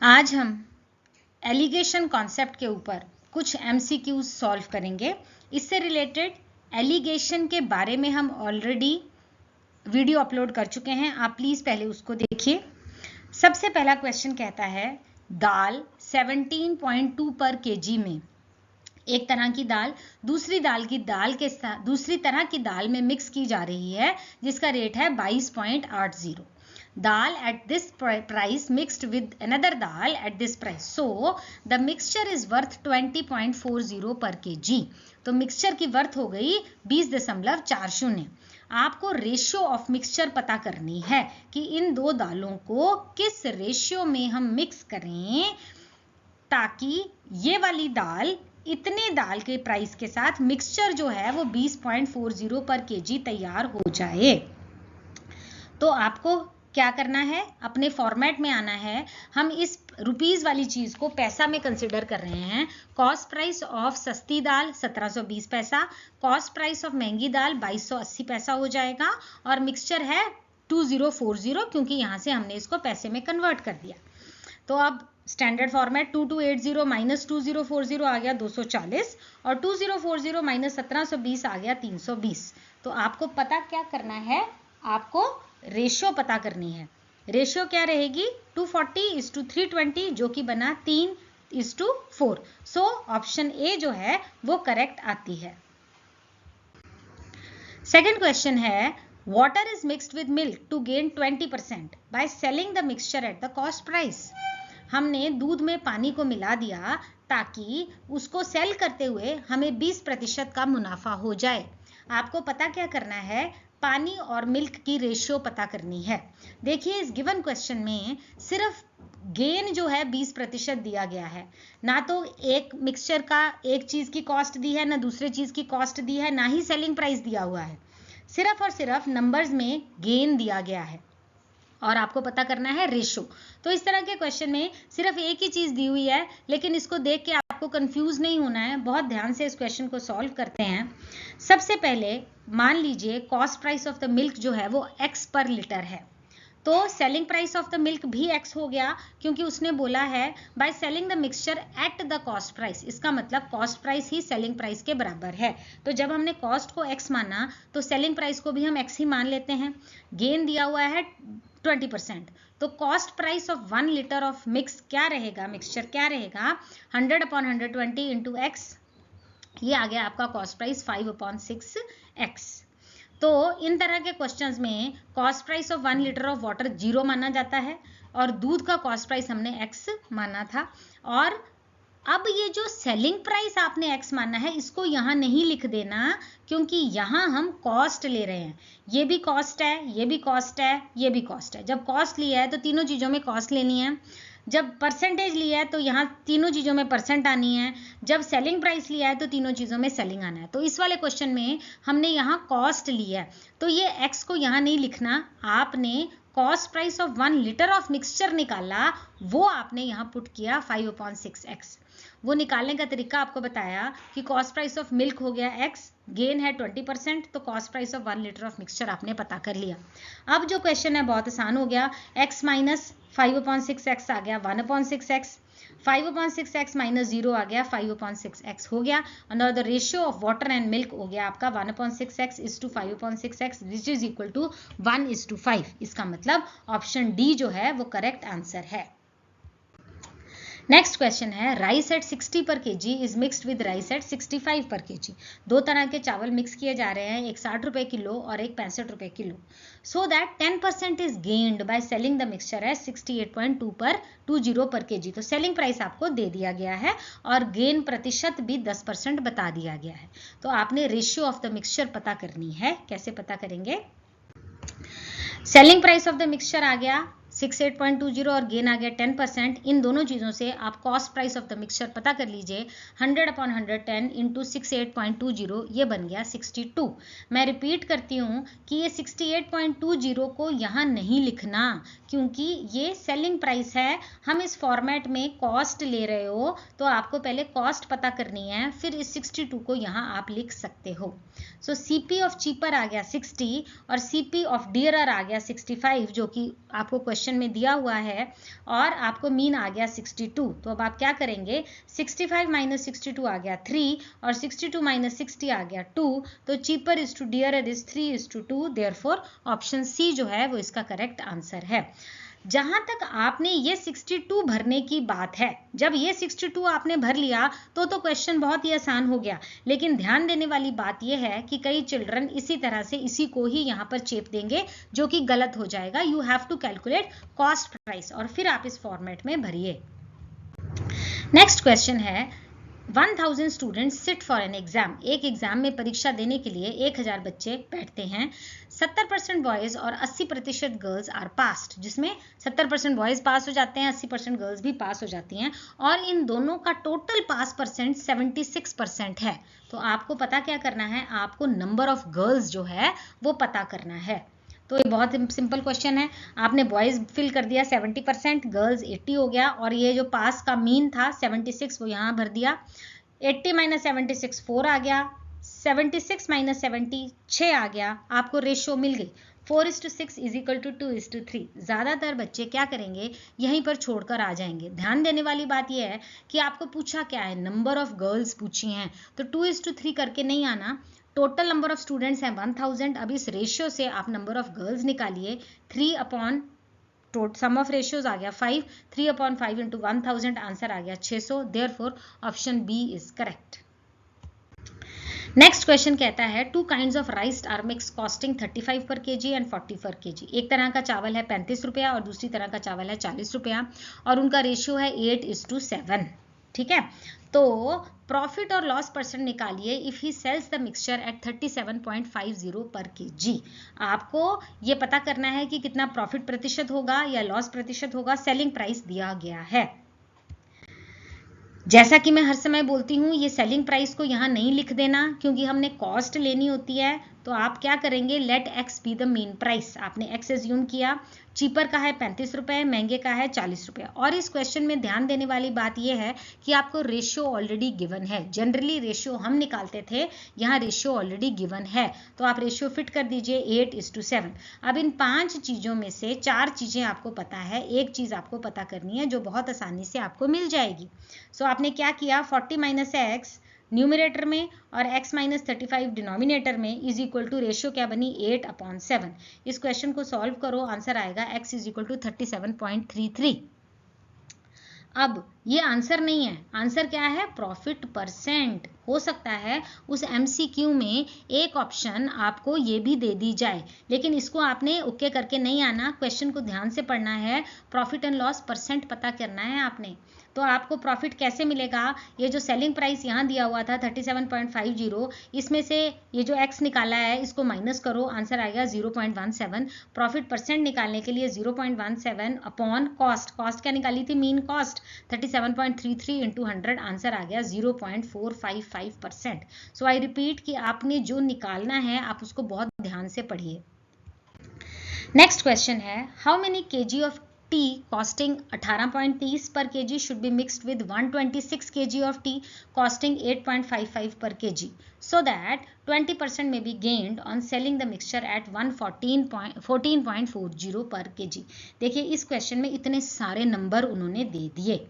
आज हम allegation concept के ऊपर कुछ MCQs सॉल्व करेंगे। इससे रिलेटेड एलिगेशन के बारे में हम ऑलरेडी वीडियो अपलोड कर चुके हैं, आप प्लीज पहले उसको देखिए। सबसे पहला क्वेश्चन कहता है दाल 17.2 पर केजी में एक तरह की दाल दूसरी तरह की दाल में मिक्स की जा रही है जिसका रेट है 22.80। Dal at this price mixed with another dal at this price, so the mixture is worth 20.40 per kg। तो मिक्सचर की वर्थ हो गई 20.40। आपको रेशियो ऑफ मिक्सचर पता करनी है कि इन दो दालों को किस रेशियो में हम मिक्स करें ताकि ये वाली दाल इतने दाल के प्राइस के साथ मिक्सचर जो है वो 20.40 पर केजी तैयार हो जाए। तो आपको क्या करना है, अपने फॉर्मेट में आना है। हम इस रुपीस वाली चीज को पैसा में कंसिडर कर रहे हैं। कॉस्ट प्राइस ऑफ सस्ती दाल 1720 पैसा, कॉस्ट प्राइस ऑफ महंगी दाल 2280 पैसा हो जाएगा और मिक्सचर है 2040 क्योंकि यहां से हमने इसको पैसे में कन्वर्ट कर दिया। तो अब स्टैंडर्ड फॉर्मेट 2280 माइनस 2040 आ गया 240 और 2040 माइनस 1720 आ गया 320। तो आपको पता क्या करना है, आपको रेशियो पता करनी है। रेशियो क्या रहेगी 240:320 जो कि बना 3:4। सो ऑप्शन ए जो है वो करेक्ट आती है। सेकंड क्वेश्चन है water is mixed with milk to gain 20% by selling the mixture at the cost price. हमने दूध में पानी को मिला दिया ताकि उसको सेल करते हुए हमें 20% का मुनाफा हो जाए। आपको पता क्या करना है, पानी और मिल्क की रेशियो पता करनी है। देखिए इस गिवन क्वेश्चन में सिर्फ गेन जो है 20% दिया गया है, ना तो एक मिक्सचर का एक चीज की कॉस्ट दी है, ना दूसरे चीज की कॉस्ट दी है, ना ही सेलिंग प्राइस दिया हुआ है। सिर्फ और सिर्फ नंबर्स में गेन दिया गया है और आपको पता करना है रेशियो। तो इस तरह के क्वेश्चन में सिर्फ एक ही चीज दी हुई है, लेकिन इसको देख के आपको कंफ्यूज नहीं होना है। बहुत ध्यान से इस क्वेश्चन को सॉल्व करते हैं। सबसे पहले मान लीजिए cost price of the milk जो है वो x पर लीटर है, तो selling price of the milk भी x हो गया क्योंकि उसने बोला है bye selling the mixture at the cost price. इसका मतलब कॉस्ट प्राइस ही सेलिंग प्राइस के बराबर है। तो जब हमने कॉस्ट को x माना तो सेलिंग प्राइस को भी हम x ही मान लेते हैं। गेन दिया हुआ है 20%, तो cost price of 1 litre of mix क्या रहेगा, मिक्सचर क्या रहेगा 100/120 इंटू x। ये आ गया आपका कॉस्ट प्राइस 5/6x। तो इन तरह के क्वेश्चंस में cost price of 1 litre of water 0 माना जाता है और दूध का कॉस्ट प्राइस हमने x माना था। और अब ये जो सेलिंग प्राइस आपने x माना है इसको यहाँ नहीं लिख देना क्योंकि यहाँ हम कॉस्ट ले रहे हैं। ये भी कॉस्ट है, ये भी कॉस्ट है, ये भी कॉस्ट है। जब कॉस्ट लिया है तो तीनों चीजों में कॉस्ट लेनी है। जब परसेंटेज लिया है तो यहाँ तीनों चीजों में परसेंट आनी है। जब सेलिंग प्राइस लिया है तो तीनों चीजों में सेलिंग आना है। तो इस वाले क्वेश्चन में हमने यहाँ कॉस्ट लिया है तो ये x को यहाँ नहीं लिखना, आपने cost price of 1 litre of mixture निकाला, वो आपने यहाँ पुट किया 5/6x। वो निकालने का तरीका आपको बताया कि कॉस्ट प्राइस ऑफ मिल्क हो गया x, गेन है 20%, तो cost price of 1 litre of mixture आपने पता कर लिया। अब जो क्वेश्चन है बहुत आसान हो गया, x माइनस 5/6x आ गया 1/6x, 5/6x माइनस 0 आ गया 5/6x हो गया। और the ratio of water and milk हो गया आपका 1/6x is to 5/6x which is equal to 1:5। इसका मतलब ऑप्शन डी जो है वो करेक्ट आंसर है। नेक्स्ट क्वेश्चन है rice at 60 per kg is mixed with rice at 65 per KG. दो तरह के चावल मिक्स किए जा रहे हैं, एक 60 रुपए किलो और एक 65 रुपए kilo. So that 10% is gained by selling the mixture eight 68.20 पर केजी। तो सेलिंग प्राइस आपको दे दिया गया है और गेन प्रतिशत भी 10% बता दिया गया है। तो आपने रेशियो ऑफ द मिक्सचर पता करनी है। कैसे पता करेंगे, selling price of the mixture आ गया 68.20 और गेन आ गया 10%। इन दोनों चीजों से आप cost price of the mixture पता कर लीजिए 100/110 इंटू 68.20, ये बन गया 62। मैं रिपीट करती हूँ कि ये 68.20 को यहाँ नहीं लिखना क्योंकि ये सेलिंग प्राइस है। हम इस फॉर्मेट में कॉस्ट ले रहे हो तो आपको पहले कॉस्ट पता करनी है, फिर इस 62 को यहाँ आप लिख सकते हो। सो CP ऑफ चीपर आ गया 60 और CP ऑफ डियरर आ गया 65, जो कि आपको क्वेश्चन क्वेश्चन में दिया हुआ है और आपको मीन आ गया 62, तो अब आप क्या करेंगे, 65 माइनस 62 आ गया 3 और 62 माइनस 60 आ गया 2, तो cheaper is to dearer is 3:2, therefore option C जो है वो इसका करेक्ट आंसर है। जहां तक आपने ये 62 भरने की बात है, जब ये 62 आपने भर लिया तो क्वेश्चन बहुत ही आसान हो गया, लेकिन ध्यान देने वाली बात यह है कि कई चिल्ड्रन इसी तरह से इसी को ही यहाँ पर चेप देंगे, जो कि गलत हो जाएगा। You have to calculate cost price और फिर आप इस फॉर्मेट में भरिए। नेक्स्ट क्वेश्चन है 1000 students sit for an exam. एक एग्जाम में परीक्षा देने के लिए 1000 बच्चे बैठते हैं। 70% बॉयज और 80% गर्ल्स आर पास्ड, जिसमें 70% बॉयज पास हो जाते हैं, 80% गर्ल्स भी पास हो जाती हैं, और इन दोनों का टोटल पास परसेंट 76% है। तो आपको पता क्या करना है, आपको नंबर ऑफ गर्ल्स जो है वो पता करना है। तो ये बहुत सिंपल क्वेश्चन है। आपने बॉयज फिल कर दिया 70%, गर्ल्स 80 हो गया, और ये जो पास का मीन था 76 वो यहाँ भर दिया। 80 माइनस 76 4 आ गया, 76 माइनस 70 6 आ गया, आपको रेशियो मिल गई 4:6 इज इक्वल टू 2:3। ज़्यादातर बच्चे क्या करेंगे, यहीं पर छोड़कर आ जाएंगे। ध्यान देने वाली बात यह है कि आपको पूछा क्या है, नंबर ऑफ गर्ल्स पूछी हैं, तो 2:3 करके नहीं आना। टोटल नंबर ऑफ स्टूडेंट्स हैं 1000। अब इस रेशियो से आप नंबर ऑफ गर्ल्स निकालिए, 3 अपॉन सम ऑफ रेशियोज आ गया 5, 3/5 इंटू 1000 आंसर आ गया 600। Therefore option B is correct. Next question कहता है 2 kinds of rice are mix costing 35 per KG and 40 पर केजी। एक तरह का चावल है 35 रुपया और दूसरी तरह का चावल है 40 रुपया, और उनका रेशियो है 8:7। ठीक है, तो प्रॉफिट और लॉस परसेंट निकालिए if he sells the mixture at 37.50 per KG. आपको ये पता करना है कि कितना प्रॉफिट प्रतिशत होगा या लॉस प्रतिशत होगा। सेलिंग प्राइस दिया गया है। जैसा कि मैं हर समय बोलती हूँ, ये सेलिंग प्राइस को यहाँ नहीं लिख देना, क्योंकि हमने कॉस्ट लेनी होती है। तो आप क्या करेंगे, let X be the mean price. आपने एक्स एज्यूम किया, चीपर का है 35 रुपये, महंगे का है 40 रुपये। और इस क्वेश्चन में ध्यान देने वाली बात यह है कि आपको रेशियो ऑलरेडी गिवन है। जनरली रेशियो हम निकालते थे, यहाँ रेशियो ऑलरेडी गिवन है, तो आप रेशियो फिट कर दीजिए 8:7। अब इन 5 चीज़ों में से 4 चीज़ें आपको पता है, एक चीज़ आपको पता करनी है जो बहुत आसानी से आपको मिल जाएगी। सो आपने क्या किया, 40 माइनस एक्स न्यूमरेटर में और x माइनस 35 डिनोमिनेटर में इज इक्वल टू रेशियो क्या बनी 8/7। इस क्वेश्चन को सॉल्व करो, आंसर आएगा x इज इक्वल टू 37.33। अब ये आंसर नहीं है, आंसर क्या है, प्रॉफिट परसेंट। हो सकता है उस MCQ में एक ऑप्शन आपको ये भी दे दी जाए, लेकिन इसको आपने ओके करके नहीं आना, क्वेश्चन को ध्यान से पढ़ना है, प्रॉफिट एंड लॉस परसेंट पता करना है आपने। तो आपको प्रॉफिट कैसे मिलेगा, ये जो सेलिंग प्राइस यहाँ दिया हुआ था 37.50, इसमें से ये जो x निकाला है इसको माइनस करो, आंसर आएगा 0.17। प्रॉफिट परसेंट निकालने के लिए 0.17 अपॉन कॉस्ट, कॉस्ट क्या निकाली थी, मीन कॉस्ट 37.33 इंटू 100, आंसर आ गया 0.455%। सो आई रिपीट कि आपने जो निकालना है आप उसको बहुत ध्यान से पढ़िए। नेक्स्ट क्वेश्चन है how many kg of tea costing 18.30 per kg should be mixed with 126 kg of tea costing 8.55 per kg so that 20% may be gained on selling the mixture at 14.40 per kg। देखिए इस question में इतने सारे number उन्होंने दे दिए।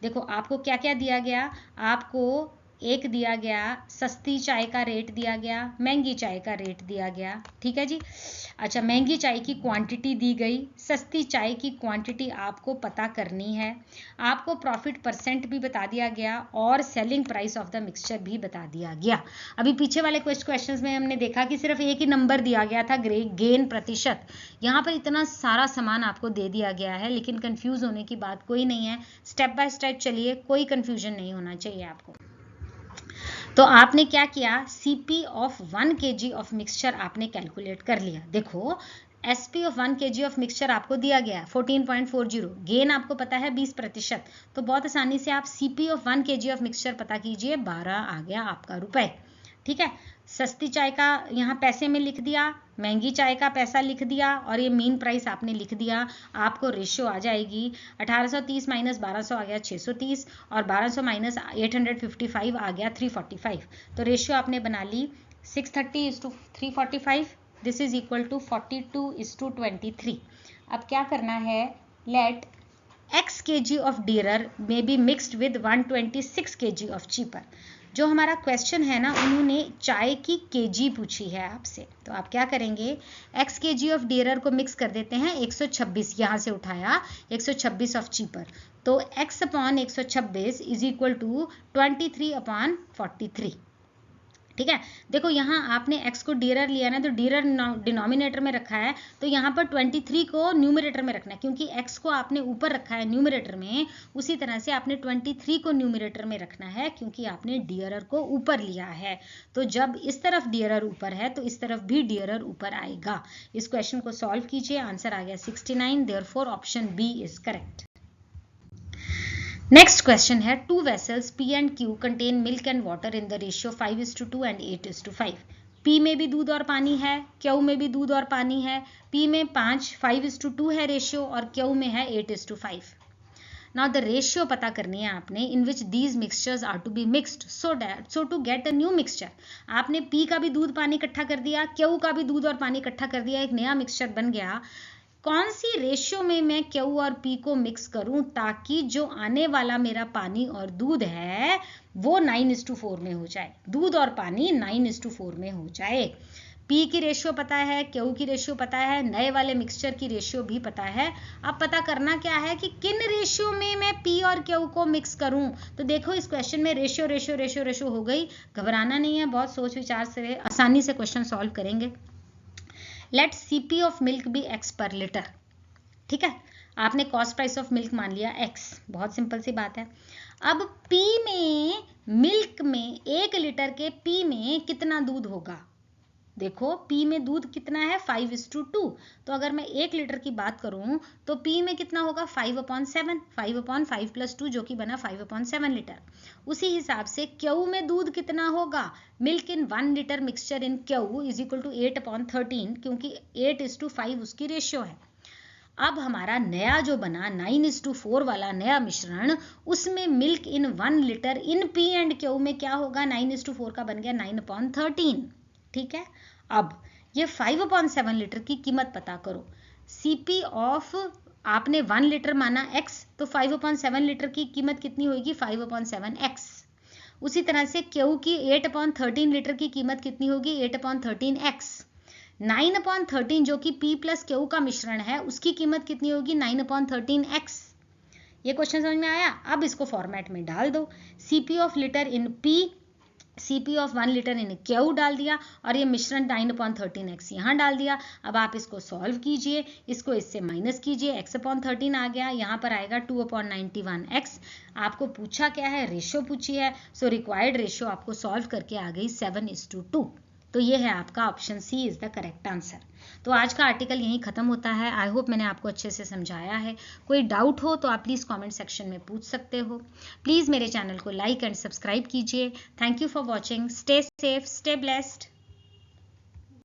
देखो आपको क्या क्या दिया गया, आपको एक दिया गया सस्ती चाय का रेट दिया गया, महंगी चाय का रेट दिया गया, ठीक है जी। अच्छा, महंगी चाय की क्वांटिटी दी गई, सस्ती चाय की क्वांटिटी आपको पता करनी है, आपको प्रॉफिट परसेंट भी बता दिया गया और selling price of the mixture भी बता दिया गया। अभी पीछे वाले क्वेश्चंस में हमने देखा कि सिर्फ एक ही नंबर दिया गया था, गेन प्रतिशत। यहाँ पर इतना सारा सामान आपको दे दिया गया है, लेकिन कंफ्यूज होने की बात कोई नहीं है। स्टेप बाय स्टेप चलिए, कोई कंफ्यूजन नहीं होना चाहिए आपको। तो आपने क्या किया, CP of 1 kg of mixture आपने कैलकुलेट कर लिया। देखो SP of 1 kg of mixture आपको दिया गया 14.40, गेन आपको पता है 20%, तो बहुत आसानी से आप CP of 1 kg of mixture पता कीजिए, 12 आ गया आपका रुपए। ठीक है, सस्ती चाय का यहाँ पैसे में लिख दिया, महंगी चाय का पैसा लिख दिया और ये मीन प्राइस आपने लिख दिया। आपको रेशियो आ जाएगी 1830 माइनस 1200 आ गया 630 और 1200 माइनस 855 आ गया 345। तो रेशियो आपने बना ली 630:345, दिस इज इक्वल टू 42:23। अब क्या करना है, let x kg of dearer may be mixed with 126 kg of cheaper। जो हमारा क्वेश्चन है ना, उन्होंने चाय की केजी पूछी है आपसे, तो आप क्या करेंगे, x kg ऑफ डियरर को मिक्स कर देते हैं 126, यहाँ से उठाया 126 ऑफ चीपर, तो x upon 126 is equal to 23 upon 43। ठीक है, देखो यहाँ आपने x को डियरर लिया ना, तो डियरर डिनोमिनेटर में रखा है, तो यहाँ पर 23 को न्यूमरेटर में रखना है, क्योंकि x को आपने ऊपर रखा है न्यूमरेटर में, उसी तरह से आपने 23 को न्यूमरेटर में रखना है, क्योंकि आपने डियरर को ऊपर लिया है। तो जब इस तरफ डियरर ऊपर है तो इस तरफ भी डियरर ऊपर आएगा। इस क्वेश्चन को सॉल्व कीजिए, आंसर आ गया 69, therefore option B is correct. Next question है, 2 vessels P and Q contain milk and water in the ratio 5:2 and 8:5। P में भी दूध और पानी है, Q में भी दूध और पानी है। P में 5:2 है रेशियो और Q में है 8:5। नाउ द रेशियो पता करनी है आपने in which these mixtures are to be mixed so to get a new mixture. आपने P का भी दूध पानी इकट्ठा कर दिया, Q का भी दूध और पानी इकट्ठा कर दिया, एक नया मिक्सचर बन गया। कौन सी रेशियो में मैं Q और P को मिक्स करूं ताकि जो आने वाला मेरा पानी और दूध है वो 9:4 में हो जाए, दूध और पानी 9:4 में हो जाए। P की रेशियो पता है, Q की रेशियो पता है, नए वाले मिक्सचर की रेशियो भी पता है। अब पता करना क्या है कि किन रेशियो में मैं P और Q को मिक्स करूं। तो देखो इस क्वेश्चन में रेशियो रेशियो रेशियो रेशियो हो गई, घबराना नहीं है, बहुत सोच विचार से आसानी से क्वेश्चन सॉल्व करेंगे। Let CP of milk be x per litre. ठीक है, आपने कॉस्ट प्राइस ऑफ मिल्क मान लिया x, बहुत सिंपल सी बात है। अब P में, मिल्क में 1 लीटर के P में कितना दूध होगा, देखो P में दूध कितना है 5:2, तो अगर मैं 1 लीटर की बात करूं तो P में कितना होगा 5/7, 5/5 + 2 जो कि बना 5/7 लीटर। उसी हिसाब से Q में दूध कितना होगा, milk in 1 litre mixture in Q is equal to 8/13, क्योंकि 8:5 उसकी रेशियो है। अब हमारा नया जो बना 9:4 वाला नया मिश्रण, उसमें milk in 1 litre in P and Q में क्या होगा, 9:4 का बन गया 9/13। ठीक है, अब ये 5/7 लीटर की कीमत पता करो। CP ऑफ आपने 1 लीटर माना x, तो 5/7 लीटर की कीमत कितनी होगी 5/7x। उसी तरह से Q की 8/13 लीटर की कीमत कितनी होगी 8/13x। 9/13 जो कि P + Q का मिश्रण है, उसकी कीमत कितनी होगी 9/13x। ये क्वेश्चन समझ में आया। अब इसको फॉर्मेट में डाल दो, CP of litre in P, CP of 1 litre in Q डाल दिया, और ये मिश्रण 9/13x यहाँ डाल दिया। अब आप इसको सॉल्व कीजिए, इसको इससे माइनस कीजिए, x/13 आ गया, यहाँ पर आएगा 2/91x। आपको पूछा क्या है, रेशियो पूछी है, सो रिक्वायर्ड रेशियो आपको सॉल्व करके आ गई 7:2। तो ये है आपका option C is the correct answer. तो आज का आर्टिकल यहीं खत्म होता है। आई होप मैंने आपको अच्छे से समझाया है। कोई डाउट हो तो आप प्लीज़ कमेंट सेक्शन में पूछ सकते हो। प्लीज़ मेरे चैनल को लाइक एंड सब्सक्राइब कीजिए। Thank you for watching. Stay safe, stay blessed.